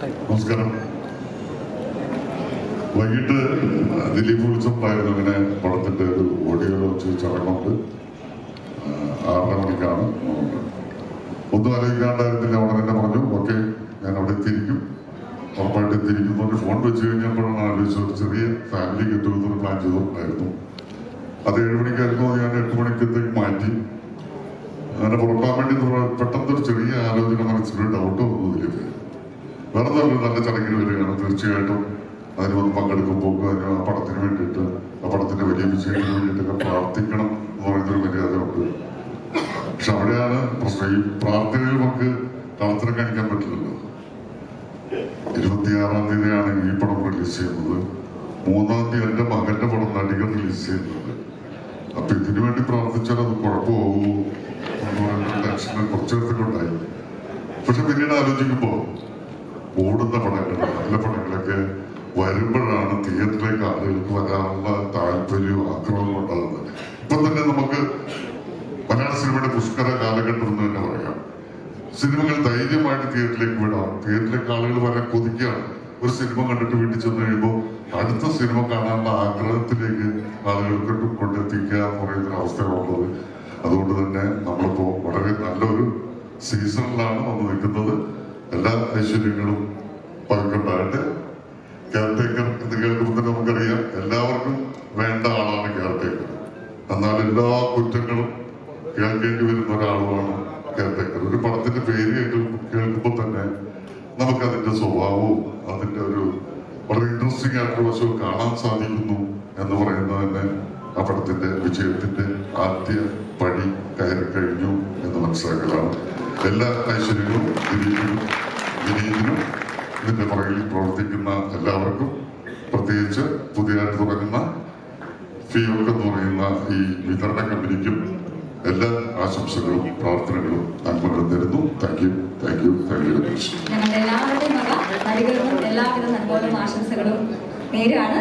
നമസ്കാരം. വൈകിട്ട് ദിലീപ് വിളിച്ചപ്പോഴായിരുന്നു ഇങ്ങനെ പടത്തിന്റെ ഒരു ഓഡിയോ ലോഞ്ച് ചടങ്ങുണ്ട്. 6:30 മണിക്കാണ്. ഒന്നും ആലോചിക്കാണ്ടായിരുന്നില്ല. അവിടെ തന്നെ പറഞ്ഞു, ഓക്കെ ഞാൻ അവിടെ എത്തിയിരിക്കും, ഉറപ്പായിട്ട് എത്തിയിരിക്കുന്നു. ഫോൺ വെച്ച് കഴിഞ്ഞപ്പോഴാണ് ആലോചിച്ചത് ഒരു ചെറിയ ഫാമിലി ഗെറ്റ് ടുഗദർ പ്ലാൻ ചെയ്തിട്ടുണ്ടായിരുന്നു. അത് 7 മണിക്കായിരുന്നു. അത് ഞാൻ 8 മണിക്കത്തേക്ക് മാറ്റി. അങ്ങനെ പുറത്താൻ വേണ്ടി പെട്ടെന്നൊരു ചെറിയ ആലോചന മനസ്സിലൊരു ഡൗട്ട് വന്നു. ദിലീപ് വേറെ നല്ല ചടങ്ങിന് വരികയാണ്. തീർച്ചയായിട്ടും അതിന് വന്ന് പങ്കെടുക്കുമ്പോൾ ആ പടത്തിന് വേണ്ടിയിട്ട്, ആ പടത്തിന്റെ വലിയ വിജയത്തിന് വേണ്ടിയിട്ടൊക്കെ പ്രാർത്ഥിക്കണം എന്ന് പറയുന്നൊരു മര്യാദയുണ്ട്. പക്ഷെ അവിടെയാണ് പ്രശ്നം. ഈ പ്രാർത്ഥനയിൽ നമുക്ക് കളത്തിനെ കാണിക്കാൻ പറ്റില്ലല്ലോ. 26-ാം തീയതിയാണ് ഈ പടം റിലീസ് ചെയ്യുന്നത്. 3-ാം തീയതി എന്റെ മകന്റെ പടം നടികൾ റിലീസ് ചെയ്യുന്നുണ്ട്. അപ്പൊ ഇതിനു വേണ്ടി പ്രാർത്ഥിച്ചാൽ അത് കുഴപ്പമാവൂ എന്ന് പറയുന്ന ടെൻഷൻ കുറച്ചു നേരത്തേക്ക് ഉണ്ടായി. പക്ഷെ പിന്നീട് ആലോചിക്കുമ്പോ ഓടുന്ന പടങ്ങൾ, നല്ല പടങ്ങളൊക്കെ വരുമ്പോഴാണ് തിയേറ്ററിലേക്ക് ആളുകൾക്ക് വരാനുള്ള താല്പര്യവും ആഗ്രഹവും ഉണ്ടാകുന്നത്. ഇപ്പൊ തന്നെ നമുക്ക് മലയാള സിനിമയുടെ പുഷ്കര കാലഘട്ടം എന്ന് തന്നെ പറയാം. സിനിമകൾ ധൈര്യമായിട്ട് തിയേറ്ററിലേക്ക് വിടാം. തിയേറ്ററിലേക്ക് ആളുകൾ വരാൻ കൊതിക്കുകയാണ്. ഒരു സിനിമ കണ്ടിട്ട് വീട്ടിൽ ചെന്ന് കഴിയുമ്പോൾ അടുത്ത സിനിമ കാണാനുള്ള ആഗ്രഹത്തിലേക്ക് ആളുകൾക്ക് കൊണ്ടെത്തിക്കുക എന്ന് പറയുന്നൊരു അവസ്ഥയാണുള്ളത്. അതുകൊണ്ട് തന്നെ നമ്മളിപ്പോ വളരെ നല്ലൊരു സീസണിലാണ് വന്ന് നിൽക്കുന്നത്. എല്ലാ ഐശ്വര്യങ്ങളും പങ്കുണ്ടായിട്ട് കെയർടേക്കർ എന്ന് കേൾക്കുമ്പോൾ തന്നെ നമുക്കറിയാം എല്ലാവർക്കും വേണ്ട ആളാണ് കെയർടേക്കർ. എന്നാൽ എല്ലാ കുറ്റങ്ങളും കേൾക്കേണ്ടി വരുന്ന ഒരാളുമാണ് കെയർടേക്കർ. ഒരു പടത്തിന്റെ പേര് കേൾക്കുമ്പോൾ തന്നെ നമുക്കതിന്റെ സ്വഭാവവും അതിന്റെ ഒരു വളരെ ഇൻട്രസ്റ്റിംഗ് ആയിട്ടുള്ള വശവും കാണാൻ സാധിക്കുന്നു എന്ന് പറയുന്നത് തന്നെ ആ പടത്തിന്റെ വിജയത്തിന്റെ ആദ്യ പടി കയറി കഴിഞ്ഞു എന്ന് മനസ്സിലാക്കലാണ്. എല്ലാ ഐശ്വര്യങ്ങളും ദിലീപിനും ഇതിന്റെ പുറകിൽ പ്രവർത്തിക്കുന്ന എല്ലാവർക്കും, പ്രത്യേകിച്ച് പുതിയതായിട്ട് തുടങ്ങുന്ന ഫിയോക്ക് എന്ന് പറയുന്ന ഈ വിതരണ കമ്പനിക്കും എല്ലാ ആശംസകളും പ്രാർത്ഥനകളും നന്മകളും തരുന്നു. താങ്ക് യു ഞങ്ങളുടെ എല്ലാവരുടെയും നടികൾക്കും എല്ലാവിധ നന്മകളും ആശംസകളും നേരാണ്.